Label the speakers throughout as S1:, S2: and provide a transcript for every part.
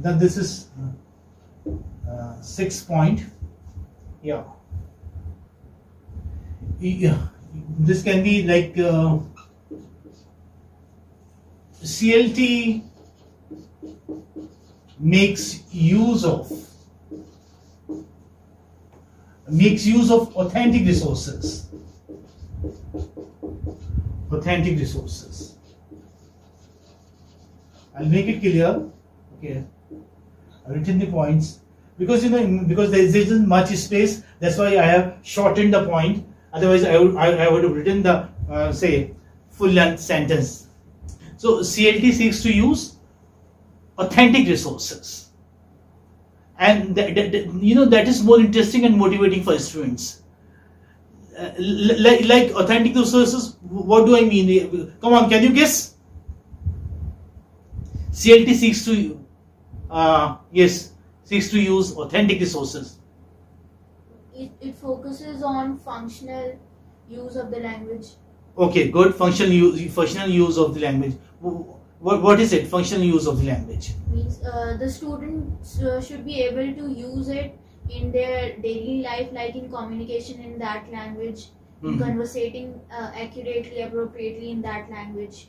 S1: then this is 6 point. Yeah. This can be like CLT makes use of authentic resources. Authentic resources. I'll make it clear. Okay. I've written the points because because there isn't much space. That's why I have shortened the point. Otherwise, I would have written the say full length sentence. So CLT seeks to use authentic resources, and that is more interesting and motivating for students. Like authentic resources. What do I mean? Come on, can you guess? CLT seeks to seeks to use authentic resources.
S2: It focuses on functional use of the language.
S1: Okay, good. Functional use of the language. What is it? Functional use of the language
S2: Means the students should be able to use it in their daily life, like in communication in that language, in conversating accurately, appropriately in that language.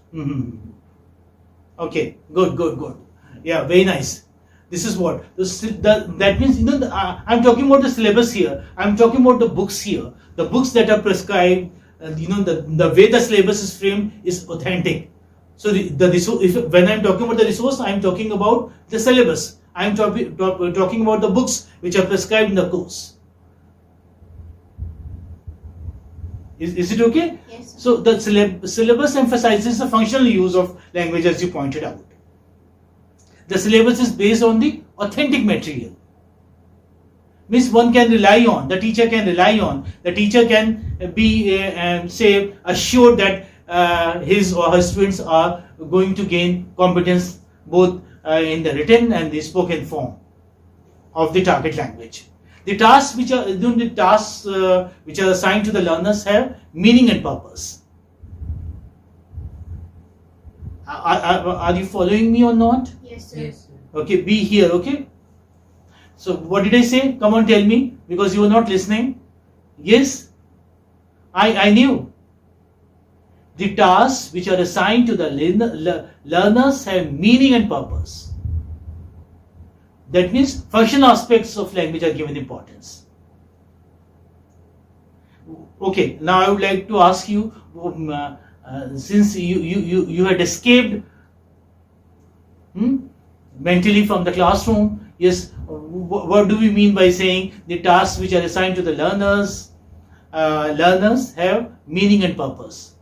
S1: Okay, good. Yeah, very nice. This is what that means. I'm talking about the syllabus here. I'm talking about the books here. The books that are prescribed. The way the syllabus is framed is authentic. So when I'm talking about the resource, I'm talking about the syllabus. I'm talking about the books which are prescribed in the course. Is it okay?
S2: Yes, sir.
S1: So the syllabus emphasizes the functional use of language, as you pointed out. The syllabus is based on the authentic material. Means one can rely on, the teacher can rely on, the teacher can be say assured that his or her students are going to gain competence both in the written and the spoken form of the target language. The tasks which are assigned to the learners have meaning and purpose. Are you following me or not?
S2: Yes, sir.
S3: Yes, sir.
S1: Okay, be here. Okay. So what did I say? Come on, tell me, because you were not listening. Yes, I knew. The tasks which are assigned to the learners have meaning and purpose. That means functional aspects of language are given importance. Okay, now I would like to ask you, since you had escaped mentally from the classroom, yes, what do we mean by saying the tasks which are assigned to the learners have meaning and purpose?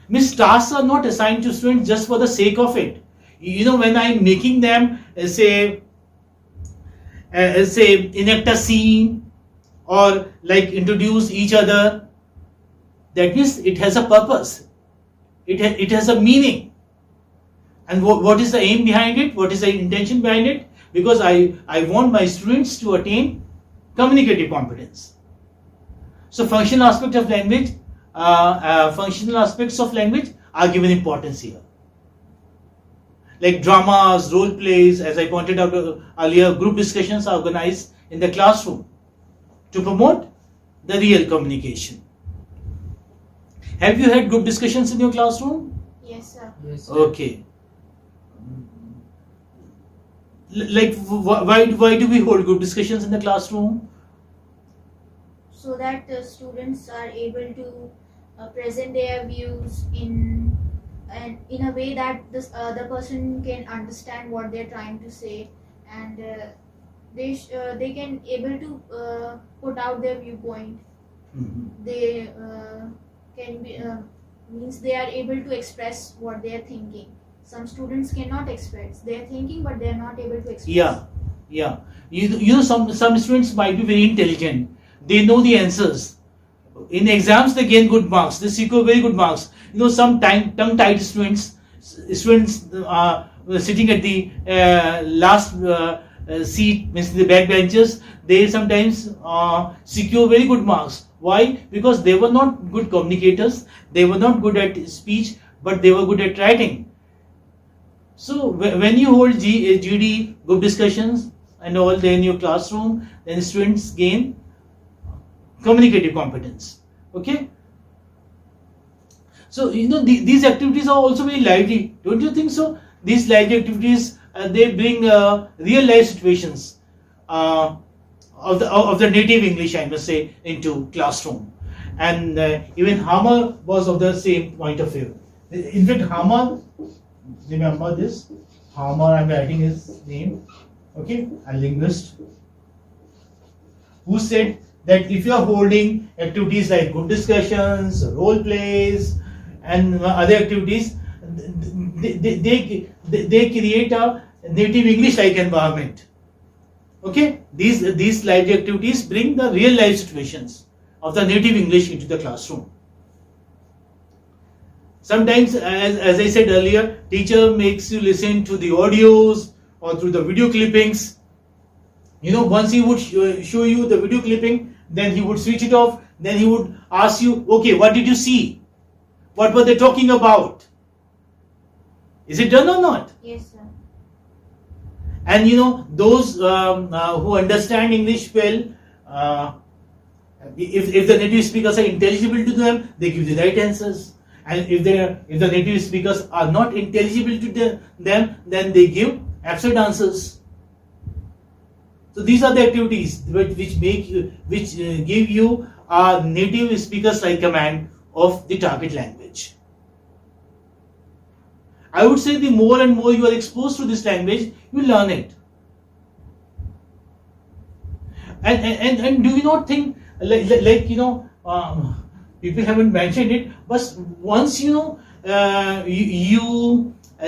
S1: Means tasks are not assigned to students just for the sake of it. When I'm making them say enact a scene or like introduce each other, that means it has a purpose. It has a meaning. And what is the aim behind it? What is the intention behind it? Because I want my students to attain communicative competence. So functional aspects of language are given importance here. Like dramas, role plays, as I pointed out earlier, group discussions are organized in the classroom to promote the real communication. Have you had group discussions in your classroom?
S2: Yes, sir.
S3: Yes, sir.
S1: Okay. Like why do we hold group discussions in the classroom?
S2: So that the students are able to present their views in a way that this other person can understand what they're trying to say, and they can able to put out their viewpoint. They can be means they are able to express what they are thinking. Some students cannot express. They are thinking, but they are not able to express.
S1: Yeah. Some students might be very intelligent. They know the answers. In exams, they gain good marks. They secure very good marks. Some tongue-tied students are sitting at the last seat, means the back benches. They sometimes secure very good marks. Why? Because they were not good communicators. They were not good at speech, but they were good at writing. So when you hold GD group discussions and all day in your classroom, then students gain communicative competence. Okay. So these activities are also very lively, don't you think so? These lively activities they bring real life situations of the native English, I must say, into classroom. And even Hammer was of the same point of view. In fact, Hammer, remember this, Hammer, I'm writing his name, okay, a linguist, who said that if you are holding activities like group discussions, role plays, and other activities, they create a native English-like environment. Okay, these lively activities bring the real life situations of the native English into the classroom. Sometimes, as I said earlier, teacher makes you listen to the audios or through the video clippings. Once he would show you the video clipping, then he would switch it off. Then he would ask you, okay, what did you see? What were they talking about? Is it done or not?
S2: Yes, sir.
S1: And those who understand English well, if the native speakers are intelligible to them, they give the right answers. And if the native speakers are not intelligible to them, then they give absurd answers. So these are the activities which give you a native speakers like command of the target language. I would say the more and more you are exposed to this language, you learn it. And do you not think people haven't mentioned it, but once you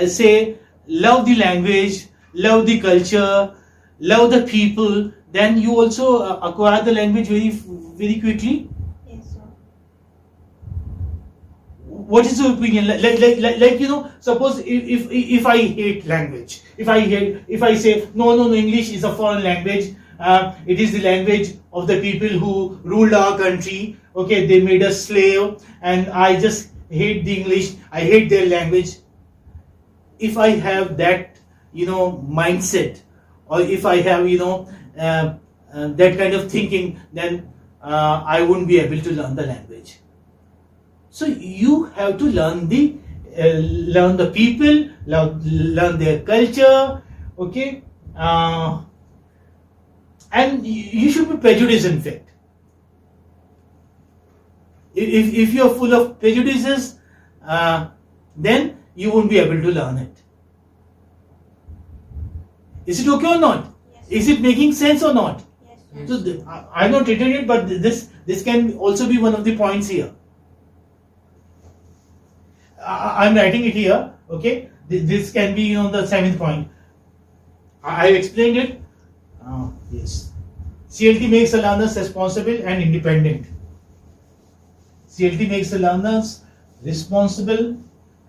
S1: say love the language, love the culture, love the people, then you also acquire the language very very quickly.
S2: Yes, sir.
S1: What is your opinion? Suppose if I hate language, if I say no, English is a foreign language, it is the language of the people who ruled our country. Okay, they made us slave, and I just hate the English. I hate their language. If I have that mindset, or if I have that kind of thinking, then I wouldn't be able to learn the language. So you have to learn the people, learn their culture, okay, and you should be prejudiced. In fact, if you are full of prejudices, then you won't be able to learn it. Is it okay or not?
S2: Yes.
S1: Is it making sense or not?
S2: Yes.
S1: So I've not written it, but this can also be one of the points here. I'm writing it here. Okay, this can be the 7th point. I've explained it. Yes, CLT makes the learners responsible and independent. CLT makes the learners responsible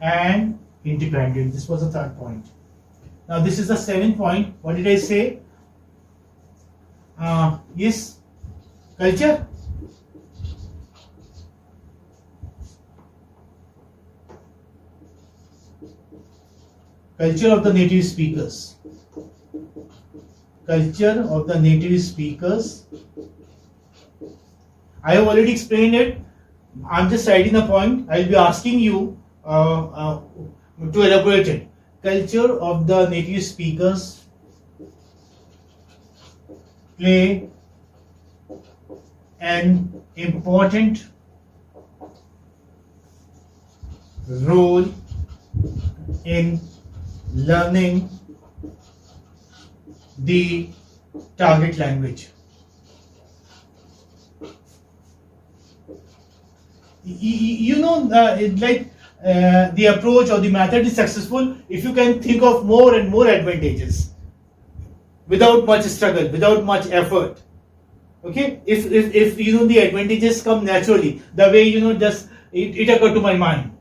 S1: and independent. This was the 3rd point. Now this is the 7th point. What did I say? Yes, culture. Culture of the native speakers. Culture of the native speakers. I have already explained it. I'm just writing a point. I'll be asking you to elaborate it. Culture of the native speakers play an important role in learning the target language. The approach or the method is successful if you can think of more and more advantages without much struggle, without much effort. Okay, if the advantages come naturally, the way just it occurred to my mind,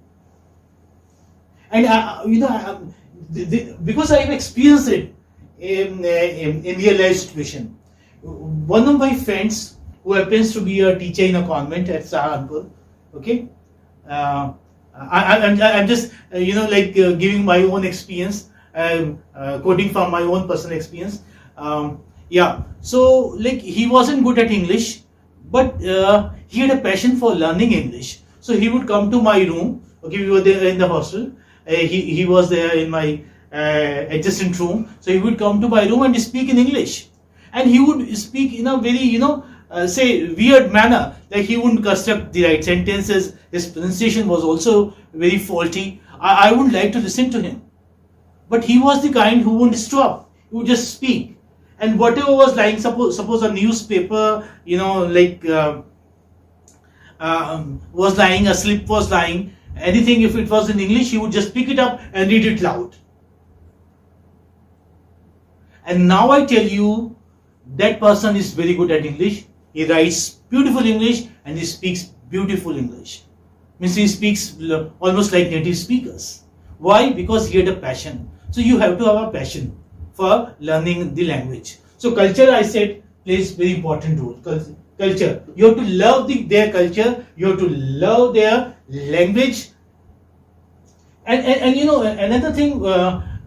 S1: and because I've experienced it in real life situation. One of my friends who happens to be a teacher in a convent at Saharanpur. Okay, I'm just giving my own experience. quoting from my own personal experience. Yeah, so like he wasn't good at English, but he had a passion for learning English. So he would come to my room. Okay, we were there in the hostel. He was there in my adjacent room. So he would come to my room and speak in English, and he would speak in a very say weird manner. Like he wouldn't construct the right sentences. His pronunciation was also very faulty. I wouldn't like to listen to him. But he was the kind who wouldn't stop. He would just speak. And whatever was lying, suppose a newspaper, was lying, a slip was lying, anything, if it was in English, he would just pick it up and read it loud. And now I tell you, that person is very good at English. He writes beautiful English and he speaks beautiful English. Means he speaks almost like native speakers. Why? Because he had a passion. So you have to have a passion for learning the language. So culture, I said, plays very important role. Culture. You have to love their culture. You have to love their language. And another thing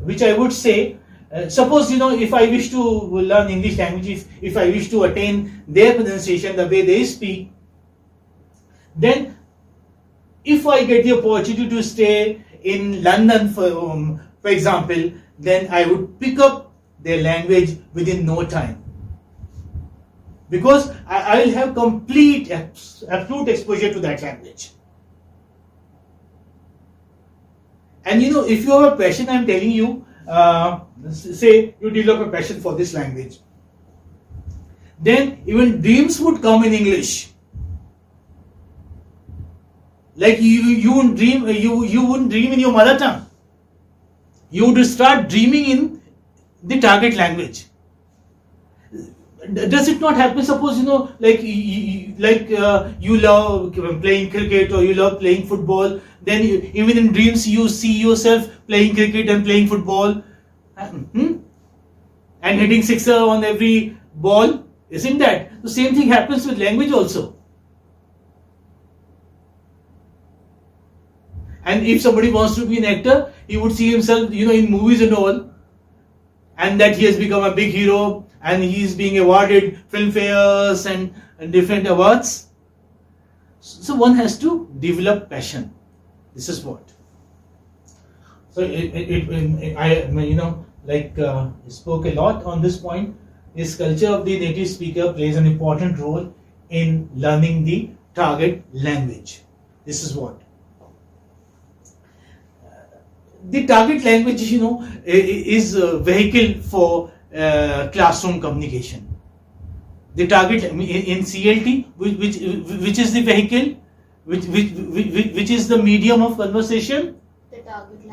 S1: which I would say, suppose if I wish to learn English language, if I wish to attain their pronunciation the way they speak, then if I get the opportunity to stay in London, for example, then I would pick up their language within no time, because I will have complete, absolute exposure to that language. And if you have a passion, I am telling you, say you develop a passion for this language, then even dreams would come in English. Like you wouldn't dream, you wouldn't dream in your mother tongue. You would start dreaming in the target language. Does it not happen? Suppose you love playing cricket or you love playing football. Then even in dreams you see yourself playing cricket and playing football, and hitting sixer on every ball. Isn't that the same thing happens with language also? And if somebody wants to be an actor, he would see himself, in movies and all, and that he has become a big hero and he is being awarded film fairs and different awards. So one has to develop passion. This is what. So I spoke a lot on this point. This culture of the native speaker plays an important role in learning the target language. This is what. The target language, is a vehicle for classroom communication. The target in CLT, which is the vehicle, which is the medium of conversation,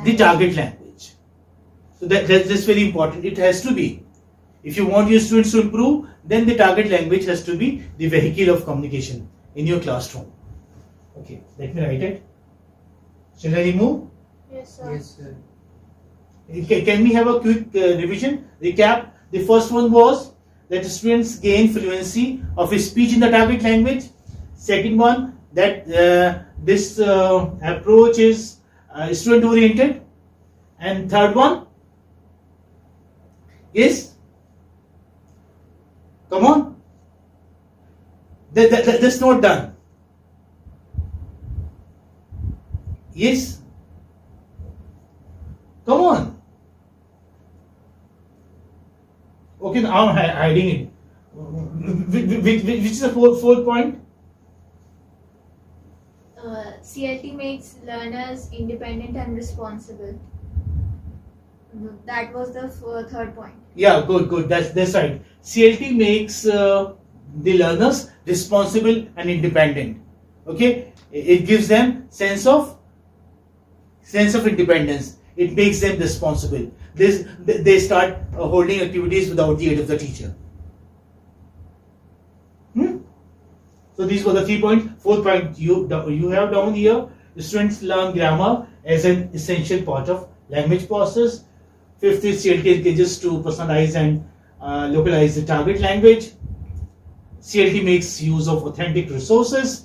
S1: the target language. So that's very important. It has to be. If you want your students to improve, then the target language has to be the vehicle of communication in your classroom. Okay, let me write it. Shall I remove?
S2: Yes, sir.
S3: Yes, sir.
S1: Can we have a quick revision, recap? The first one was that students gain fluency of speech in the target language. Second one, that this approach is student oriented. And third one is, come on, that's not done. Yes. Come on. Okay, now I'm hiding it. Which is the fourth point?
S2: CLT makes learners independent and responsible. That was the third point.
S1: Yeah, good. That's right. CLT makes the learners responsible and independent. Okay, it gives them sense of independence. It makes them responsible. They start holding activities without the aid of the teacher. So these were the 3 points. Fourth point you have down here. The students learn grammar as an essential part of language process. Fifth is CLT engages to personalize and localize the target language. CLT makes use of authentic resources.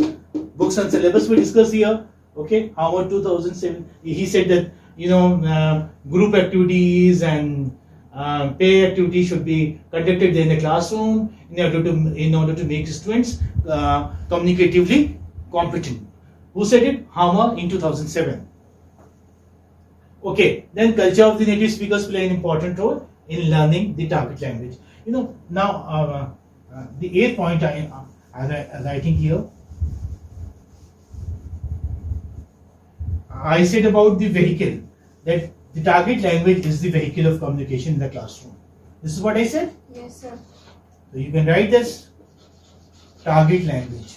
S1: Books and syllabus we discuss here. Okay, Howard 2007. He said that group activities and pair activities should be conducted in the classroom in order to make students communicatively competent. Who said it? Hammer in 2007. Okay, then culture of the native speakers play an important role in learning the target language. Now the 8th point I am writing here. I said about the vehicle, that the target language is the vehicle of communication in the classroom. This is what I said?
S2: Yes, sir.
S1: So you can write this target language.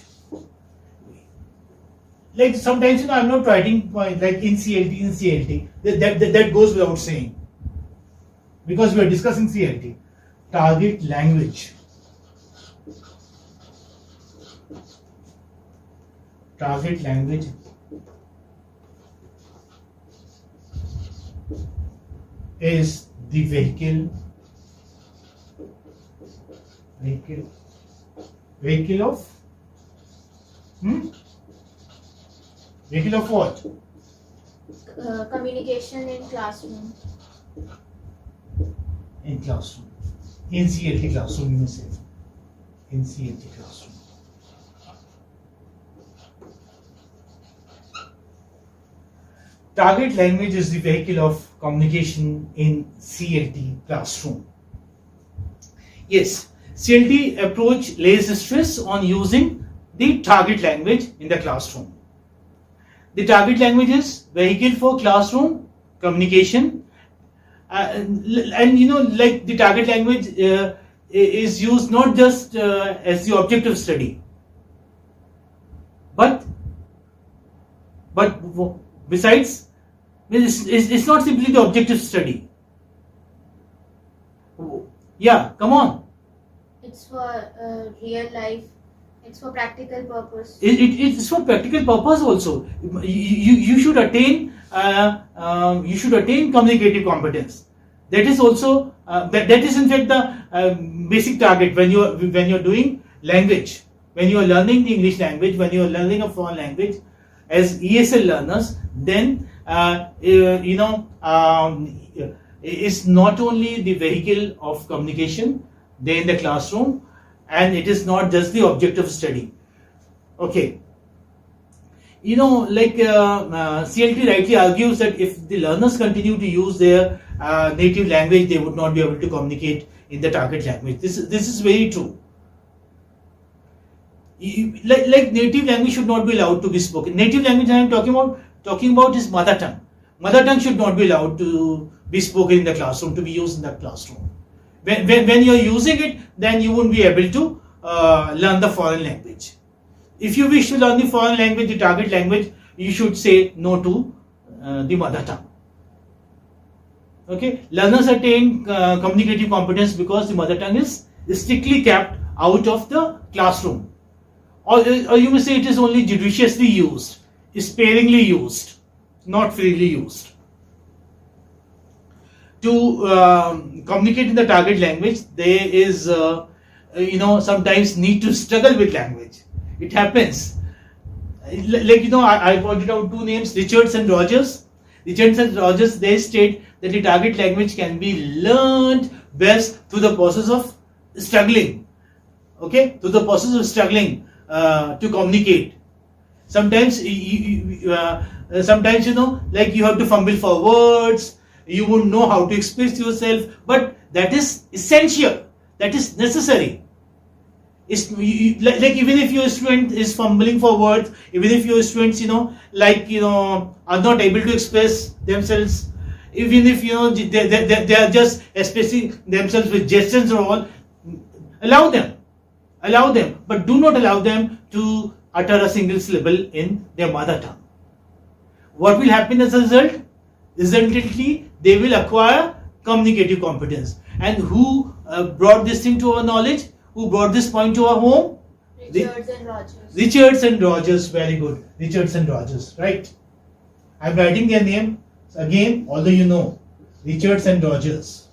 S1: Like sometimes I'm not writing like in CLT. That goes without saying, because we are discussing CLT. Target language. Target language is the vehicle of vehicle of what?
S2: Communication in classroom.
S1: In classroom. In CLT classroom, you may say. In CLT classroom. Target language is the vehicle of communication in CLT classroom. Yes, CLT approach lays stress on using the target language in the classroom. The target language is vehicle for classroom communication, and like the target language is used not just as the object of study, but besides, it's not simply the objective study. Yeah, come on.
S2: It's for real life. It's for practical purpose.
S1: It's for practical purpose also. You should attain communicative competence. That is also that is in fact the basic target when you're doing language, when you are learning the English language, when you are learning a foreign language as ESL learners. Then it's not only the vehicle of communication there in the classroom, and it is not just the object of study. Okay. CLT rightly argues that if the learners continue to use their native language, they would not be able to communicate in the target language. This is very true. Like native language should not be allowed to be spoken. Native language I am talking about is mother tongue. Mother tongue should not be allowed to be spoken in the classroom, to be used in the classroom. When you are using it, then you won't be able to learn the foreign language. If you wish to learn the foreign language, the target language, you should say no to the mother tongue. Okay, learners attain communicative competence because the mother tongue is strictly kept out of the classroom. Or you may say it is only judiciously used, sparingly used, not freely used. To communicate in the target language, there is sometimes need to struggle with language. It happens. I pointed out two names, Richards and Rogers. Richards and Rogers, they state that the target language can be learned best through the process of struggling. Okay, through the process of struggling to communicate. Sometimes you have to fumble for words. You won't know how to express yourself, but that is essential. That is necessary. Even if your student is fumbling for words, even if your students are not able to express themselves, even if they are just expressing themselves with gestures or all, allow them, but do not allow them to utter a single syllable in their mother tongue. What will happen as a result? Resultantly, they will acquire communicative competence. And who brought this thing to our knowledge? Who brought this point to our home?
S2: Richards and Rogers.
S1: Richards and Rogers, very good. Richards and Rogers, right? I'm writing their name again, although you know. Richards and Rogers.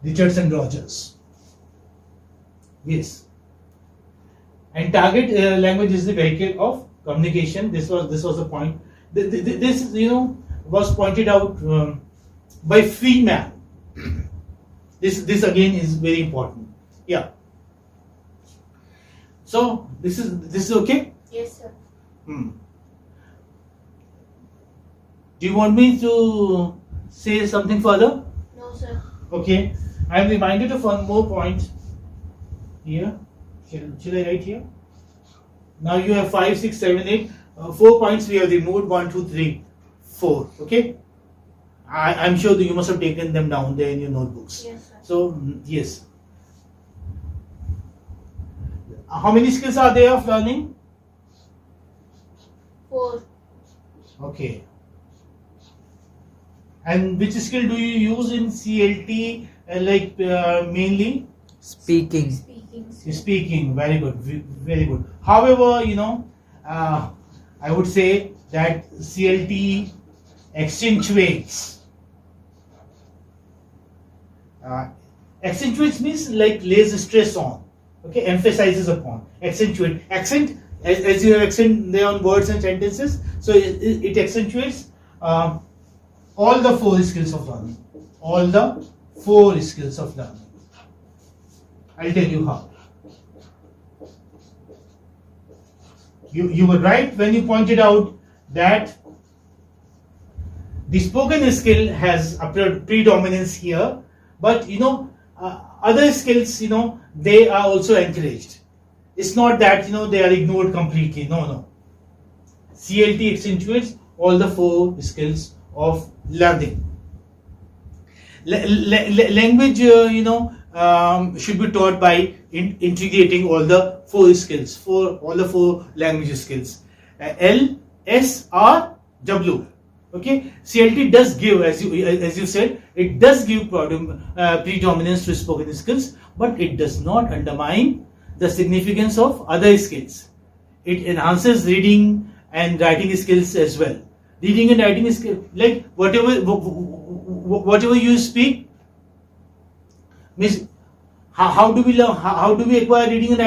S1: Richards and Rogers. Yes. And target language is the vehicle of communication. This was the point. This was pointed out by Freeman. This again is very important. Yeah. So this is okay.
S2: Yes, sir.
S1: Do you want me to say something further?
S2: No, sir.
S1: Okay. I am reminded of one more point here. Shall I write here? Now you have 5, 6, 7, 8. 4 points we have removed. 1, 2, 3, 4. Okay. I'm sure that you must have taken them down there in your notebooks.
S2: Yes, sir.
S1: So yes. How many skills are there of learning?
S2: 4.
S1: Okay. And which skill do you use in CLT? Mainly
S3: Speaking.
S2: Speaking.
S1: Very good. Very good. However, I would say that CLT accentuates. Accentuates means like lays stress on. Okay, emphasizes upon. Accentuate. Accent, as you have accent there on words and sentences, so it accentuates all the 4 skills of learning. All the 4 skills of learning. I'll tell you how. You were right when you pointed out that the spoken skill has a predominance here, but other skills, they are also encouraged. It's not that they are ignored completely. No. CLT accentuates all the 4 skills of learning. Language, should be taught by integrating all the 4 skills, all the 4 language skills. L, S, R, W. Okay, CLT does give, as you said, it does give predominance to spoken skills, but it does not undermine the significance of other skills. It enhances reading and writing skills as well. Reading and writing skills, like whatever you speak, means how do we learn? How do we acquire reading and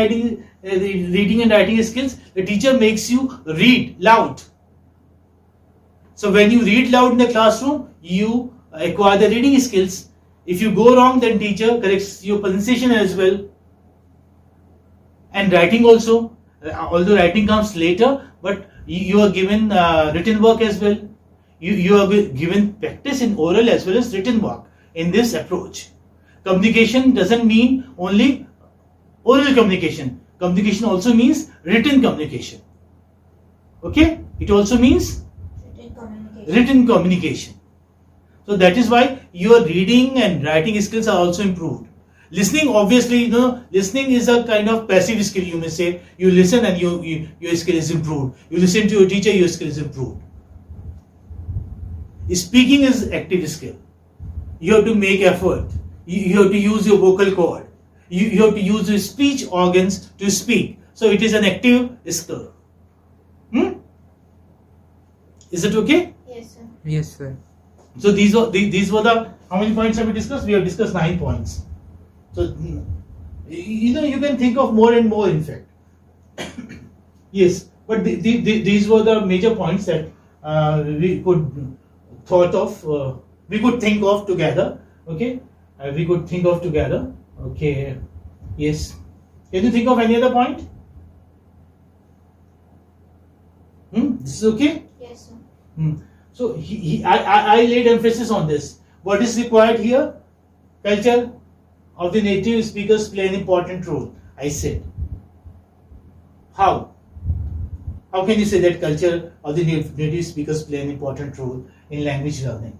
S1: writing skills? The teacher makes you read loud. So when you read loud in the classroom, you acquire the reading skills. If you go wrong, then teacher corrects your pronunciation as well. And writing also, although writing comes later, but you are given written work as well. You are given practice in oral as well as written work in this approach. Communication doesn't mean only oral communication. Communication also means written communication. Okay? It also means written communication. So that is why your reading and writing skills are also improved. Listening, obviously, listening is a kind of passive skill, you may say. You listen and your skill is improved. You listen to your teacher, your skill is improved. Speaking is active skill. You have to make effort. You have to use your vocal cord. You have to use your speech organs to speak. So it is an active skill. Is it okay?
S2: Yes, sir.
S3: Yes, sir.
S1: So these were the, how many points have we discussed? We have discussed 9 points. So you can think of more and more, in fact. Yes, but these were the major points that we could think of together. Okay, we could think of together. Okay, yes. Can you think of any other point? This is okay.
S2: Yes, sir.
S1: So I laid emphasis on this. What is required here? Culture of the native speakers play an important role, I said. How? How can you say that culture of the native speakers play an important role in language learning?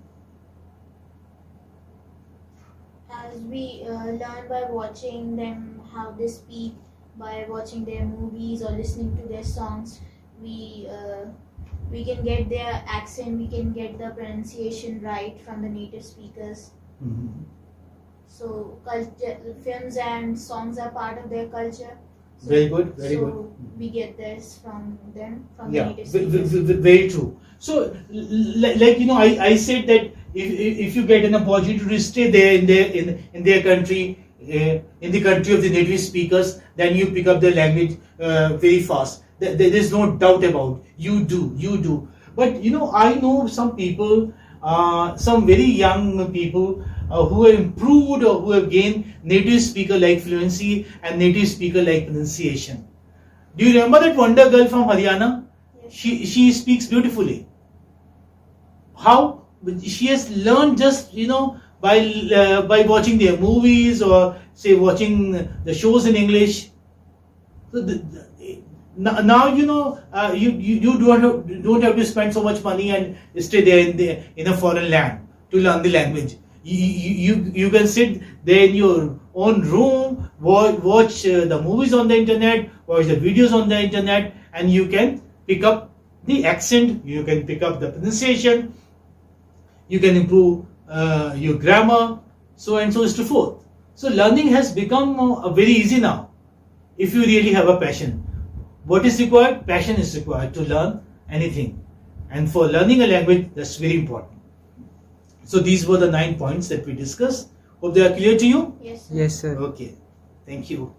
S2: As we learn by watching them how they speak, by watching their movies or listening to their songs, we can get their accent, we can get the pronunciation right from the native speakers. So films and songs are part of their culture. So,
S1: very good, very good.
S2: So we get this from them, from
S1: Yeah,
S2: the native speakers.
S1: very true. So, I said that if you get an opportunity to stay there in their country, in the country of the native speakers, then you pick up the language very fast. There is no doubt about you do. But I know some people, some very young people who have improved or who have gained native speaker like fluency and native speaker like pronunciation. Do you remember that wonder girl from Haryana?
S2: Yes.
S1: She speaks beautifully. How? She has learned just by watching their movies or say watching the shows in English. So now you don't have to spend so much money and stay there in a foreign land to learn the language. You can sit there in your own room, watch the movies on the internet, watch the videos on the internet, and you can pick up the accent, you can pick up the pronunciation, you can improve your grammar, so and so forth. So learning has become very easy now if you really have a passion. What is required? Passion is required to learn anything. And for learning a language, that's very important. So these were the 9 points that we discussed. Hope they are clear to you?
S2: Yes, sir.
S3: Yes, sir.
S1: Okay. Thank you.